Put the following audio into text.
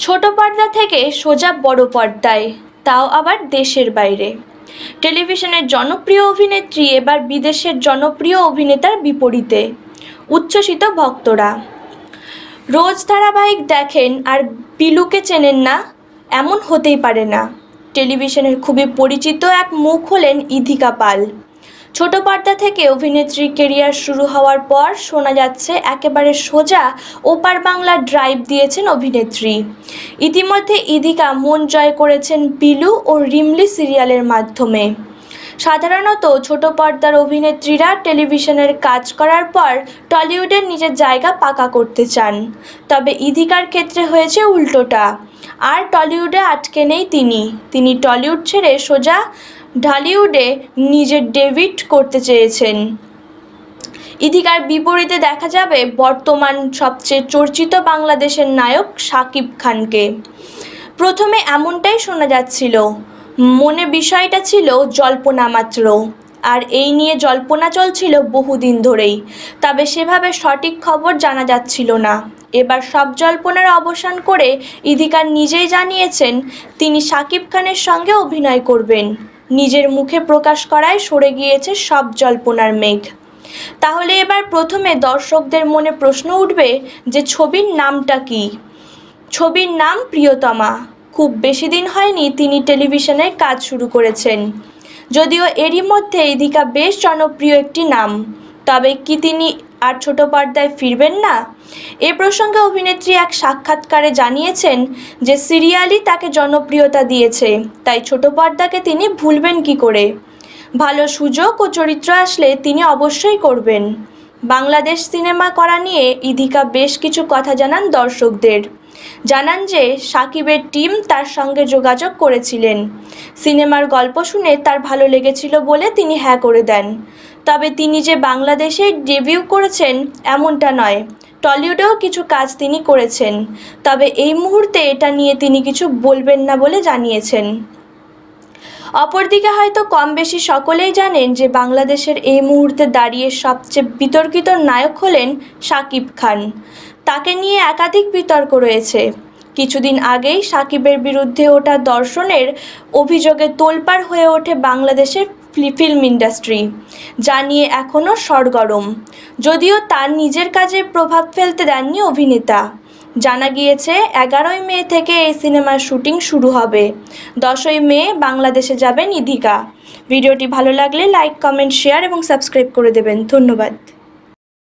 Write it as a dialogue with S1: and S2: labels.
S1: ছোট পর্দা থেকে সোজা বড় পর্দায়, তাও আবার দেশের বাইরে। টেলিভিশনের জনপ্রিয় অভিনেত্রী এবার বিদেশের জনপ্রিয় অভিনেতার বিপরীতে। উচ্ছ্বসিত ভক্তরা। রোজ ধারাবাহিক দেখেন আর পিলুকে চেনেন না, এমন হতেই পারে না। টেলিভিশনের খুবই পরিচিত এক মুখ হলেন ইধিকা পাল। ছোট পর্দা থেকে অভিনেত্রীর কেরিয়ার শুরু হওয়ার পর শোনা যাচ্ছে একেবারে সোজা ওপার বাংলার ড্রাইভ দিয়েছেন অভিনেত্রী। ইতিমধ্যে ইধিকা মন জয় করেছেন পিলু ও রিমলি সিরিয়ালের মাধ্যমে। সাধারণত ছোট পর্দার অভিনেত্রীরা টেলিভিশনের কাজ করার পর টলিউডের নিজের জায়গা পাকা করতে চান, তবে ইধিকার ক্ষেত্রে হয়েছে উল্টোটা। আর টলিউডে আটকে নেই তিনি টলিউড ছেড়ে সোজা ঢালিউডে নিজের ডেবিট করতে চেয়েছেন। ইধিকার বিপরীতে দেখা যাবে বর্তমান সবচেয়ে চর্চিত বাংলাদেশের নায়ক শাকিব খানকে। প্রথমে এমনটাই শোনা যাচ্ছিল, মনে বিষয়টা ছিল জল্পনা মাত্র, আর এই নিয়ে জল্পনা চলছিল বহুদিন ধরেই, তবে সেভাবে সঠিক খবর জানা যাচ্ছিল না। এবার সব জল্পনার অবসান করে ইধিকা নিজেই জানিয়েছেন তিনি শাকিব খানের সঙ্গে অভিনয় করবেন। নিজের মুখে প্রকাশ করায় সরে গিয়েছে সব জল্পনার মেঘ। তাহলে এবার প্রথমে দর্শকদের মনে প্রশ্ন উঠবে যে ছবির নামটা কী। ছবির নাম প্রিয়তমা। খুব বেশি দিন হয়নি তিনি টেলিভিশনের কাজ শুরু করেছেন। যদিও এরই মধ্যে ইধিকা বেশ জনপ্রিয় একটি নাম, তবে কি তিনি আর ছোট পর্দায় ফিরবেন না? এ প্রসঙ্গে অভিনেত্রী এক সাক্ষাৎকারে জানিয়েছেন যে সিরিয়ালই তাকে জনপ্রিয়তা দিয়েছে, তাই ছোট পর্দাকে তিনি ভুলবেন কি করে। ভালো সুযোগ ও চরিত্র আসলে তিনি অবশ্যই করবেন। বাংলাদেশ সিনেমা করা নিয়ে ইধিকা বেশ কিছু কথা জানান দর্শকদের। জানান যে শাকিবের টিম তার সঙ্গে যোগাযোগ করেছিলেন, সিনেমার গল্প শুনে তার ভালো লেগেছিল বলে তিনি হ্যাঁ করে দেন। তবে তিনি যে বাংলাদেশে ডেবিউ করেছেন এমনটা নয়, টলিউডেও কিছু কাজ তিনি করেছেন, তবে এই মুহূর্তে এটা নিয়ে তিনি কিছু বলবেন না বলে জানিয়েছেন। অপরদিকে হয়তো কম বেশি সকলেই জানেন যে বাংলাদেশের এই মুহূর্তে দাঁড়িয়ে সবচেয়ে বিতর্কিত নায়ক হলেন শাকিব খান। তাকে নিয়ে একাধিক বিতর্ক রয়েছে। কিছুদিন আগেই শাকিবের বিরুদ্ধে ওঠা ধর্ষণের অভিযোগে তোলপাড় হয়ে ওঠে বাংলাদেশের ফিল্ম ইন্ডাস্ট্রি, যা নিয়ে এখনও সরগরম। যদিও তার নিজের কাজে প্রভাব ফেলতে দেননি অভিনেতা। জানা গিয়েছে 11ই মে থেকে এই সিনেমার শুটিং শুরু হবে। 10ই মে বাংলাদেশে যাবেন ইধিকা। ভিডিওটি ভালো লাগলে লাইক, কমেন্ট, শেয়ার এবং সাবস্ক্রাইব করে দেবেন। ধন্যবাদ।